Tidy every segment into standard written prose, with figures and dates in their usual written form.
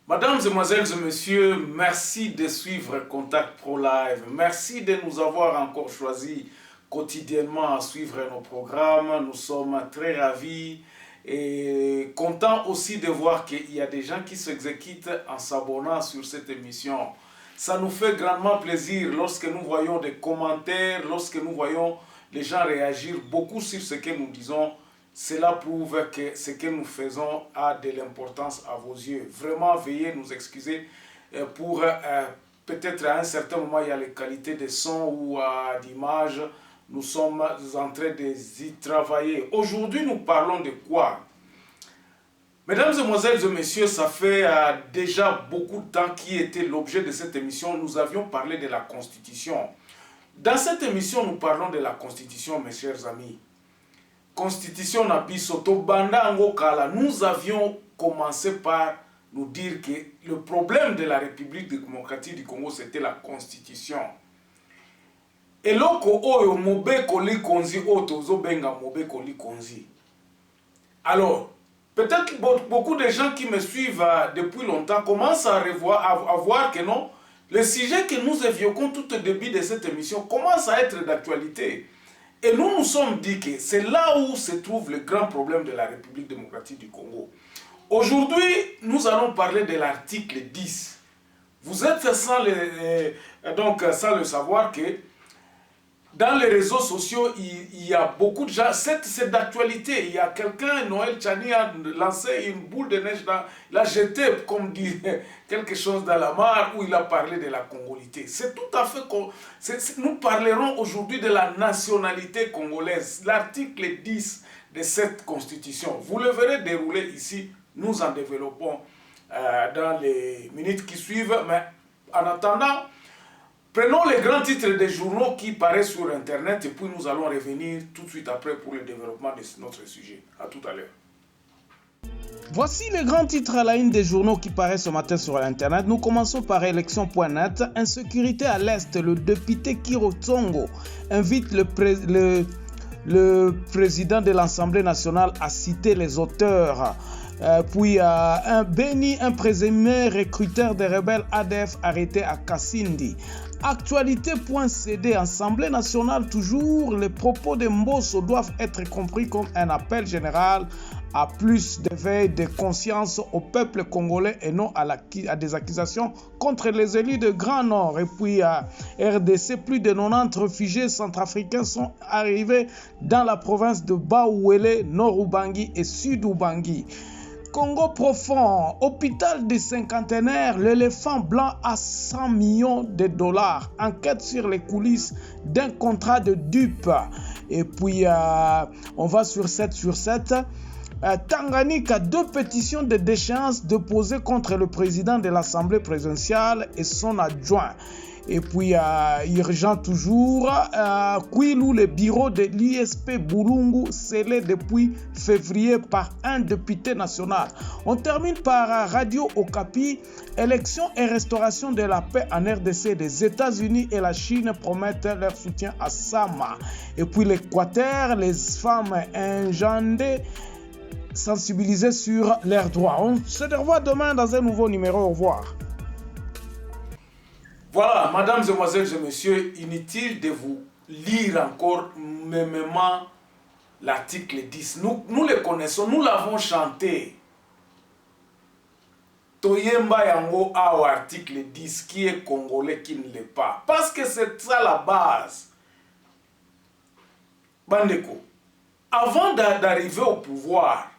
Mesdames, Mesdemoiselles et Messieurs, merci de suivre Contact Pro Live. Merci de nous avoir encore choisi quotidiennement à suivre nos programmes. Nous sommes très ravis et contents aussi de voir qu'il y a des gens qui s'exécutent en s'abonnant sur cette émission. Ça nous fait grandement plaisir lorsque nous voyons des commentaires, lorsque nous voyons les gens réagir beaucoup sur ce que nous disons. Cela prouve que ce que nous faisons a de l'importance à vos yeux. Vraiment, veuillez nous excuser pour peut-être à un certain moment, il y a les qualités de son ou d'image. Nous sommes en train d'y travailler. Aujourd'hui, nous parlons de quoi? Mesdames, Mesdemoiselles et Messieurs, ça fait déjà beaucoup de temps qui était l'objet de cette émission. Nous avions parlé de la Constitution. Dans cette émission, nous parlons de la Constitution, mes chers amis. Constitution Nabiso Tobanda Angokala, nous avions commencé par nous dire que le problème de la République démocratique du Congo, c'était la Constitution. Et loko oyo mobe koli konzi otozo benga mobe koli konzi. Alors, peut-être beaucoup de gens qui me suivent depuis longtemps commencent à voir que non, le sujet que nous évoquons tout au début de cette émission commence à être d'actualité. Et nous nous sommes dit que c'est là où se trouve le grand problème de la République démocratique du Congo. Aujourd'hui, nous allons parler de l'article 10. Vous êtes sans le savoir que dans les réseaux sociaux, il y a beaucoup de gens, c'est d'actualité. Il y a quelqu'un, Noël Tchani, a lancé une boule de neige, il a jeté, comme dit, quelque chose dans la mare où il a parlé de la congolité. C'est tout à fait... Nous parlerons aujourd'hui de la nationalité congolaise, l'article 10 de cette constitution. Vous le verrez dérouler ici, nous en développons dans les minutes qui suivent, mais en attendant, prenons les grands titres des journaux qui paraissent sur Internet et puis nous allons revenir tout de suite après pour le développement de notre sujet. À tout à l'heure. Voici les grands titres à la une des journaux qui paraissent ce matin sur Internet. Nous commençons par élection.net. Insécurité à l'Est. Le député Kiro Tsongo invite le président de l'Assemblée nationale à citer les auteurs. Puis Béni, un présumé recruteur des rebelles ADF arrêté à Kassindi. Actualité.cd, Assemblée nationale toujours, les propos de Mbosso doivent être compris comme un appel général à plus d'éveil de conscience au peuple congolais et non à des accusations contre les élus de Grand Nord. Et puis à RDC, plus de 90 réfugiés centrafricains sont arrivés dans la province de Baouélé, Nord-Ubangi et Sud-Ubangi. Congo profond, hôpital des cinquantenaires, l'éléphant blanc à 100 millions de dollars. Enquête sur les coulisses d'un contrat de dupe. Et puis, on va sur 7 sur 7. Tanganyika, 2 pétitions de déchéance déposées contre le président de l'Assemblée présidentielle et son adjoint. Et puis, urgent toujours, Kwilu, le bureau de l'ISP Boulungu, scellé depuis février par un député national. On termine par Radio Okapi, élection et restauration de la paix en RDC. Les États-Unis et la Chine promettent leur soutien à Sama. Et puis l'Équateur, les femmes engendrées, sensibilisées sur leurs droits. On se revoit demain dans un nouveau numéro. Au revoir. Voilà, mesdames, mesdemoiselles et messieurs, inutile de vous lire encore mêmement l'article 10. Nous le connaissons, nous l'avons chanté. Toyemba yango à article 10, qui est congolais, qui ne l'est pas. Parce que c'est ça la base Bandeko, avant d'arriver au pouvoir,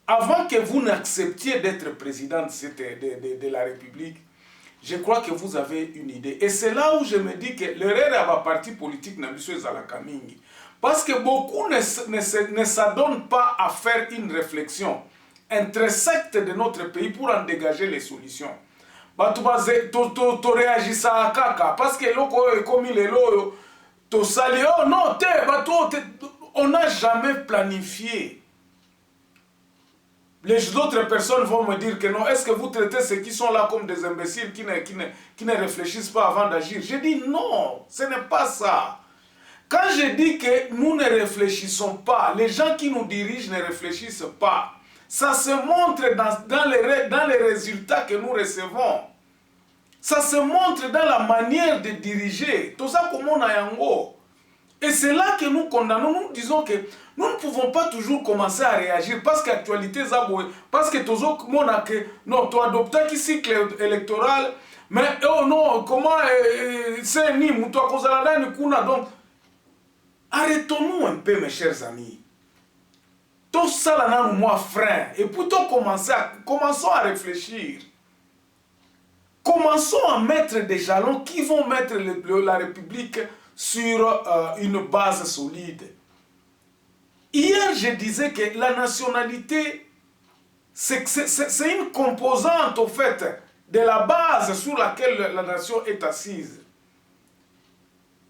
avant que vous n'acceptiez d'être président de la République, je crois que vous avez une idée. Et c'est là où je me dis que l'erreur à ma parti politique n'a pas la Kamingi. Parce que beaucoup ne s'adonnent pas à faire une réflexion intersecte de notre pays pour en dégager les solutions. Tu réagis à kaka parce que comme il est là, tu sali, oh non, on n'a jamais planifié. Les autres personnes vont me dire que non, est-ce que vous traitez ceux qui sont là comme des imbéciles qui ne réfléchissent pas avant d'agir? Je dis non, ce n'est pas ça. Quand je dis que nous ne réfléchissons pas, les gens qui nous dirigent ne réfléchissent pas, ça se montre dans les résultats que nous recevons. Ça se montre dans la manière de diriger. Tout ça comme on a yango. Et c'est là que nous condamnons, nous disons que nous ne pouvons pas toujours commencer à réagir parce qu'actualité zaboué, parce que toujours non, tu adoptes qui cycle électoral, mais oh non, comment c'est ni muto akozala ni kuna. Donc arrêtons-nous un peu mes chers amis. Tout ça là nous moi frein et plutôt commençons à réfléchir. Commençons à mettre des jalons qui vont mettre la République sur une base solide. Hier, je disais que la nationalité, c'est une composante, au fait, de la base sur laquelle la nation est assise.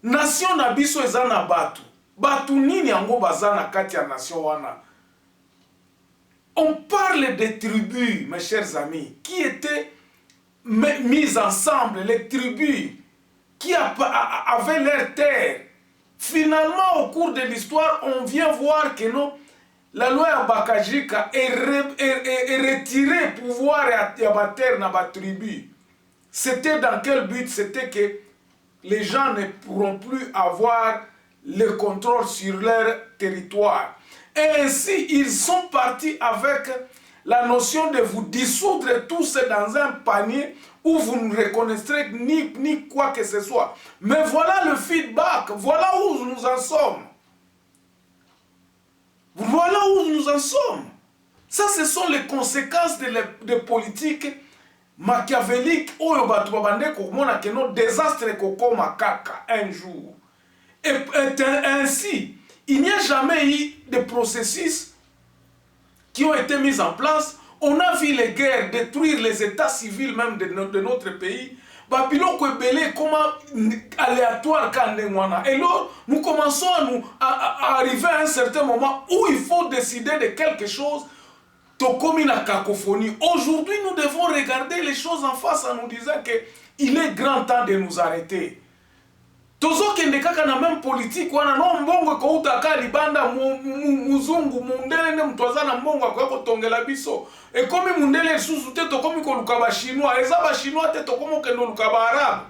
Nation na biso ezana batu. Batu nini yango bazana kati ya nation wana. On parle des tribus, mes chers amis, qui étaient mises ensemble, les tribus qui avaient leur terre. Finalement, au cours de l'histoire, on vient voir que non, la loi Abakajika est retirée pouvoir à la terre dans la tribu. C'était dans quel but? C'était que les gens ne pourront plus avoir le contrôle sur leur territoire. Et ainsi, ils sont partis avec la notion de vous dissoudre tous dans un panier où vous ne reconnaîtrez ni quoi que ce soit. Mais voilà le feedback, voilà où nous en sommes. Voilà où nous en sommes. Ça, ce sont les conséquences de politiques machiavéliques où le désastre kokoma kaka un jour. Et ainsi, il n'y a jamais eu de processus qui ont été mis en place. On a vu les guerres détruire les états civils même de notre pays. Babylon Kwebele, comment aléatoire quand et là, nous commençons à arriver à un certain moment où il faut décider de quelque chose. Comme une cacophonie. Aujourd'hui, nous devons regarder les choses en face en nous disant qu'il est grand temps de nous arrêter. Tozo kende kaka na même politique wana no mbongo ko utaka libanda muzungu mundele ne mtwaza na mbongo ko tongela biso et comme mundele susu te to comme ko luka ba chinois eza ba chinois te to comme ke no luka ba arabe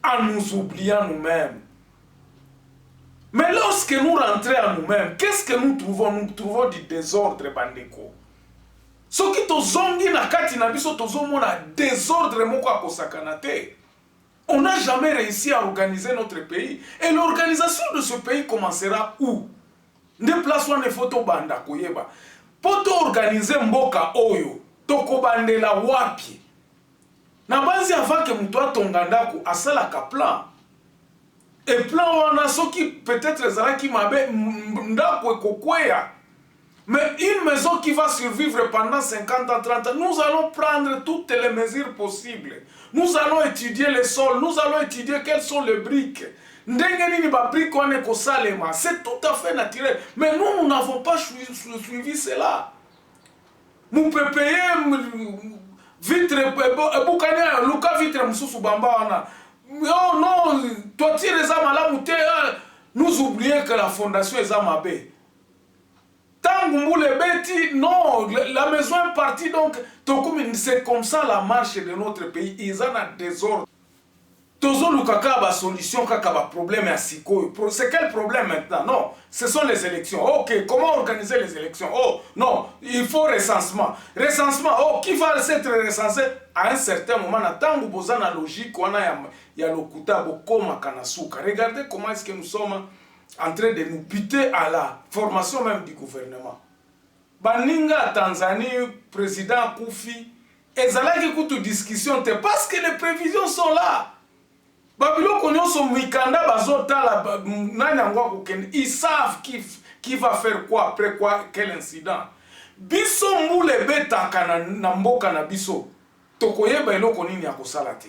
en nous oubliant nous-mêmes. Mais lorsque nous rentrons à nous-mêmes, qu'est-ce que nous trouvons? Nous trouvons du désordre bandeko. Ce qui to zongi na kati na biso tozo mona désordre moko akosakana te. On n'a jamais réussi à organiser notre pays. Et l'organisation de ce pays commencera où? Ne place où ne photo banda koyeba. Poto organiser mboka oyo, toko bandela wapi. Na banzi avant que mutwa tongandako asala ka plan. Et plan wana soki peut-être zala ki mabe ndako ekokweya. Mais une maison qui va survivre pendant 50 ans, 30 ans, nous allons prendre toutes les mesures possibles. Nous allons étudier les sols, nous allons étudier quelles sont les briques. C'est tout à fait naturel. Mais nous n'avons pas suivi cela. Nous pouvons payer vitre, Luka vitre, oh non, toi tu nous oublions que la fondation est Amabé. Non, la maison est partie, donc c'est comme ça la marche de notre pays. Ils en ont des ordres. Tozo lukaka ba solution kaka ba problème à siko. C'est quel problème maintenant? Non, ce sont les élections. Ok, comment organiser les élections? Oh, non, il faut recensement. Recensement, oh, qui va être recensé? À un certain moment, tant que vous avez la logique, on a ya lokuta bokoma kanasuka. Regardez comment est-ce que nous sommes en train de nous buter à la formation même du gouvernement. Baninga Tanzanie, président Koufi, ezalaki kutu discussion te parce que les prévisions sont là. Babilo konyo so mikanda bazota la nani angwa kokende, ils savent qui va faire quoi après quoi, quel incident. Biso mbule betaka na mboka na biso tokoyeba eloko nini ya kosala te.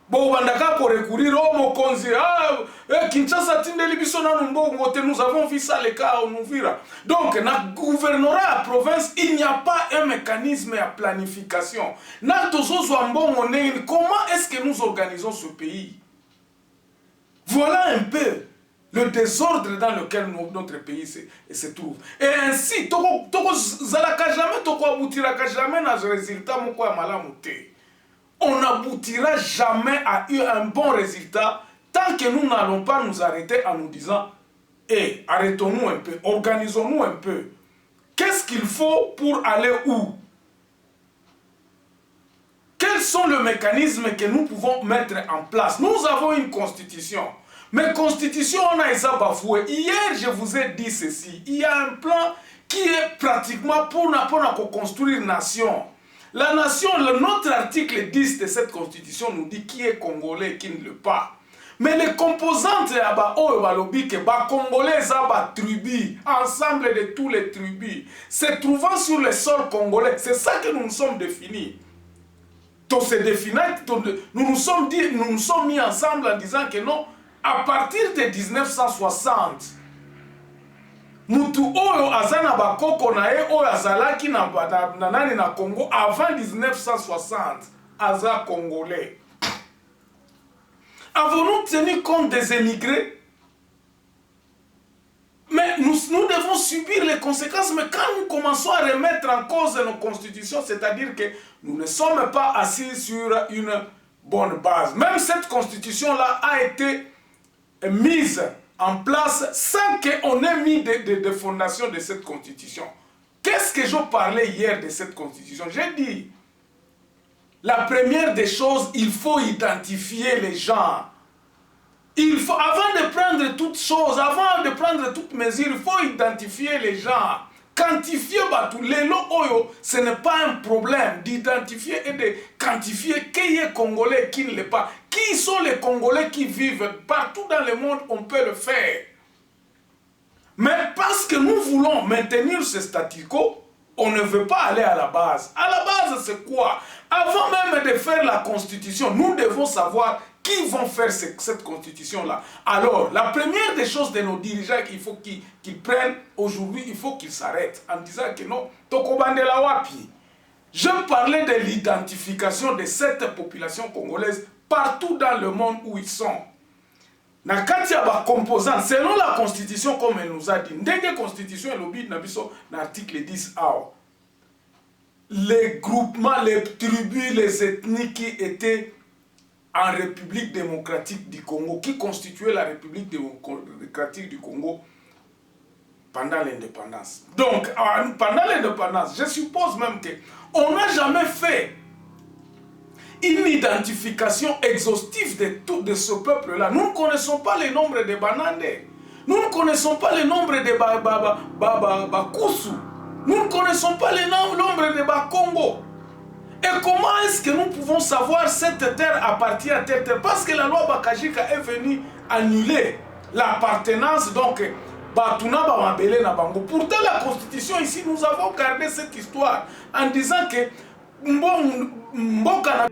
Bo bandaka ko recourir au mokonzi Kinshasa tindeli biso na mbongo te, nous avons vu ça le cas au Uvira. Donc na gouvernorat à province, il n'y a pas un mécanisme à planification. Na tozozwa mbongo nini, comment est-ce que nous organisons ce pays? Voilà un peu le désordre dans lequel notre pays se trouve. Et ainsi, toko zalaka jamais, toko aboutiraka jamais na résultat moko ya malamu te. On n'aboutira jamais à un bon résultat tant que nous n'allons pas nous arrêter en nous disant hey, arrêtons-nous un peu, organisons-nous un peu. Qu'est-ce qu'il faut pour aller où? Quels sont les mécanismes que nous pouvons mettre en place? Nous avons une constitution. Mais constitution, on a ça bafoué. Hier, je vous ai dit ceci. Il y a un plan qui est pratiquement pour construire une nation. La nation, notre article 10 de cette constitution nous dit qui est congolais et qui ne l'est pas. Mais les composantes, congolais, tribus, ensemble de tous les tribus, se trouvant sur le sol congolais, c'est ça que nous nous sommes définis. Nous nous sommes mis ensemble en disant que non, à partir de 1960, mutu oyo azana bakoko na ye oyo azalaki na nani na Congo avant 1960 aza congolais. Avons-nous tenu compte des émigrés? Mais nous devons subir les conséquences. Mais quand nous commençons à remettre en cause nos constitutions, c'est-à-dire que nous ne sommes pas assis sur une bonne base. Même cette constitution-là a été mise en place sans qu'on ait mis des fondations de cette constitution. Qu'est-ce que je parlais hier de cette constitution? J'ai dit, la première des choses, il faut identifier les gens. Il faut, avant de prendre toutes choses, avant de prendre toutes mesures, il faut identifier les gens. Quantifier tout les oyo, ce n'est pas un problème d'identifier et de quantifier qui est congolais et qui ne l'est pas. Qui sont les Congolais qui vivent partout dans le monde, on peut le faire. Mais parce que nous voulons maintenir ce statu quo, on ne veut pas aller à la base. À la base, c'est quoi? Avant même de faire la constitution, nous devons savoir qui vont faire cette constitution-là. Alors, la première des choses de nos dirigeants qu'il faut qu'ils prennent aujourd'hui, il faut qu'ils s'arrêtent en disant que non, Tokobandela wapi. Je parlais de l'identification de cette population congolaise partout dans le monde où ils sont. Na kati ya ba composants, selon la constitution comme elle nous a dit, ndenge constitution elobi na biso na article 10 A. Les groupements, les tribus, les ethnies qui étaient en République démocratique du Congo, qui constituait la République démocratique du Congo pendant l'indépendance. Donc, pendant l'indépendance, je suppose même qu'on n'a jamais fait une identification exhaustive de ce peuple-là. Nous ne connaissons pas le nombre de Banandé. Nous ne connaissons pas le nombre de Bakusu. Nous ne connaissons pas le nombre de Bakongo. Et comment est-ce que nous pouvons savoir cette terre appartient à telle terre? Parce que la loi Bakajika est venue annuler l'appartenance, donc, Batuna Bamabele na Bango. Pourtant, la constitution ici, nous avons gardé cette histoire en disant que Mboka